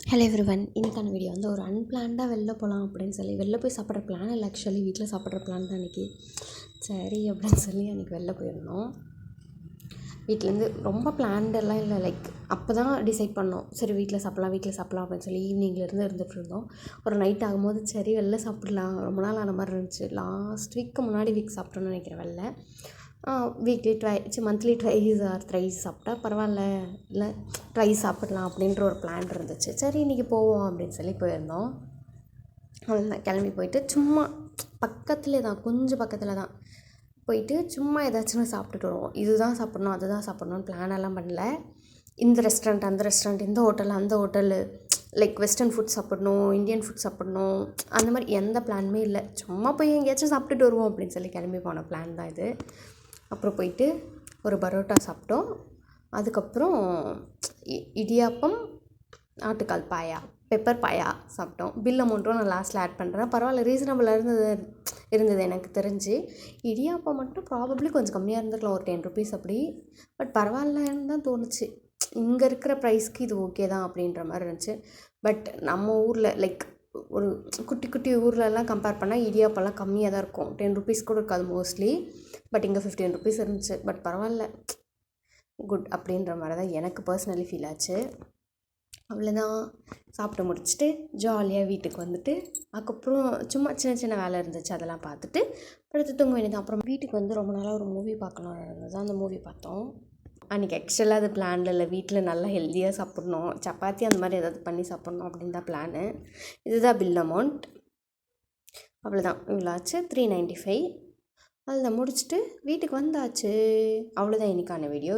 Hello everyone, இன்றைக்கான video வந்து ஒரு அன்பிளான்டாக வெளில போகலாம் அப்படின்னு சொல்லி வெளில போய் சாப்பிட்ற பிளான் இல்லை. ஆக்சுவலி வீட்டில் சாப்பிட்ற பிளான் தான் அன்றைக்கி. சரி அப்படின்னு சொல்லி அன்றைக்கி வெளில போயிருந்தோம். வீட்டிலேருந்து ரொம்ப பிளான்டெல்லாம் இல்லை, லைக் அப்போ தான் டிசைட் பண்ணோம். சரி வீட்டில் சாப்பிட்லாம் அப்படின்னு சொல்லி ஈவினிங்லேருந்து இருந்துகிட்டு இருந்தோம். ஒரு நைட் ஆகும்போது சரி வெளில சாப்பிட்லாம், ரொம்ப நாள் ஆன மாதிரி இருந்துச்சு. லாஸ்ட் வீக்கு முன்னாடி வீக் சாப்பிட்டோன்னு நினைக்கிறேன் வெளில. Weekly monthly twice or thrice சாப்பிட்டா பரவாயில்ல, இல்லை ட்ரைஸ் சாப்பிட்லாம் அப்படின்ற ஒரு பிளான் இருந்துச்சு. சரி இன்றைக்கி போவோம் அப்படின்னு சொல்லி போயிருந்தோம். அவ்வளோதான், கிளம்பி போயிட்டு சும்மா பக்கத்தில் தான், கொஞ்சம் பக்கத்தில் தான் போயிட்டு சும்மா ஏதாச்சும் சாப்பிட்டுட்டு வருவோம். இதுதான் சாப்பிட்ணும் அதுதான் சாப்பிட்ணுன்னு பிளானெல்லாம் பண்ணல. இந்த ரெஸ்டாரண்ட் அந்த ரெஸ்டாரண்ட், இந்த ஹோட்டல் அந்த ஹோட்டலு, லைக் வெஸ்டர்ன் ஃபுட் சாப்பிட்ணும், இந்தியன் ஃபுட் சாப்பிட்ணும், அந்த மாதிரி எந்த பிளானுமே இல்லை. சும்மா போய் எங்கேயாச்சும் சாப்பிட்டுட்டு வருவோம் அப்படின்னு சொல்லி கிளம்பி போன பிளான் தான் இது. அப்புறம் போயிட்டு ஒரு பரோட்டா சாப்பிட்டோம். அதுக்கப்புறம் இடியாப்பம், ஆட்டுக்கால் பாயா, பெப்பர் பாயா சாப்பிட்டோம். பில் அமௌண்ட்டும் நான் லாஸ்ட்டில் ஆட் பண்ணுறேன். பரவாயில்ல, ரீசனபிளாக இருந்தது எனக்கு தெரிஞ்சு. இடியாப்பம் மட்டும் ப்ராபப்ளி கொஞ்சம் கம்மியாக இருந்திருக்கலாம், ஒரு 10 ருபீஸ் அப்படி. பட் பரவாயில்லன்னு தான் தோணுச்சு. இங்கே இருக்கிற ப்ரைஸ்க்கு இது ஓகே தான் அப்படின்ற மாதிரி இருந்துச்சு. பட் நம்ம ஊரில் லைக் ஒரு குட்டி குட்டி ஊர்லலாம் கம்பேர் பண்ணால் இடியாப்பெல்லாம் கம்மியாக தான் இருக்கும். 10 ருபீஸ் கூட இருக்காது மோஸ்ட்லி. பட் இங்கே 15 ருபீஸ் இருந்துச்சு. பட் பரவாயில்ல, குட் அப்படின்ற மாதிரி தான் எனக்கு பர்சனலி ஃபீல் ஆச்சு. அவ்வளோதான், சாப்பிட்டு முடிச்சுட்டு ஜாலியாக வீட்டுக்கு வந்துட்டு அதுக்கப்புறம் சும்மா சின்ன சின்ன வேலை இருந்துச்சு, அதெல்லாம் பார்த்துட்டு படுத்து தூங்க வேண்டியது. அப்புறம் வீட்டுக்கு வந்து ரொம்ப நாளாக ஒரு மூவி பார்க்கணும்னு இருந்தது. அந்த மூவி பார்த்தோம். அன்றைக்கி ஆக்சுவலாக அது பிளான் இல்லை. வீட்டில் நல்லா ஹெல்த்தியாக சாப்பிட்ணும், சப்பாத்தி அந்த மாதிரி ஏதாவது பண்ணி சாப்பிட்ணும் அப்படின்னு தான் பிளானு. இதுதான் பில் அமௌண்ட். அவ்வளோதான், இவ்வளோ ஆச்சு, 395. அதில் முடிச்சுட்டு வீட்டுக்கு வந்தாச்சு. அவ்வளோதான் இன்றைக்கான வீடியோ.